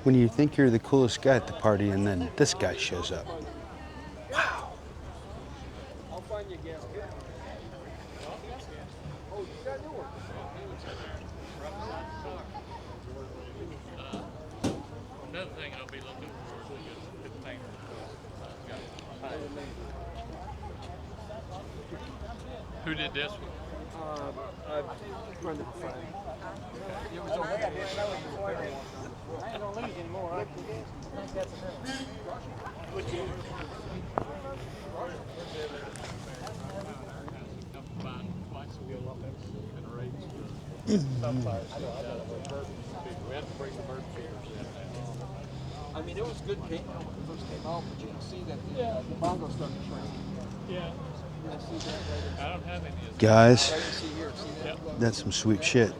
When you think you're the coolest guy at the party and then this guy shows up. Wow. I'll find you again. Oh, you got new one. Another thing I'll be looking for is a good painter. Who did this one? A friend of a friend. It was over there. I ain't gonna lose anymore. I think that's enough. I mean, it was good paint when it first came out, but you can see that the bongo started to shrink. Yeah. I see that right. I don't have any of Guys, Right, you see here, see that? that's some sweet shit.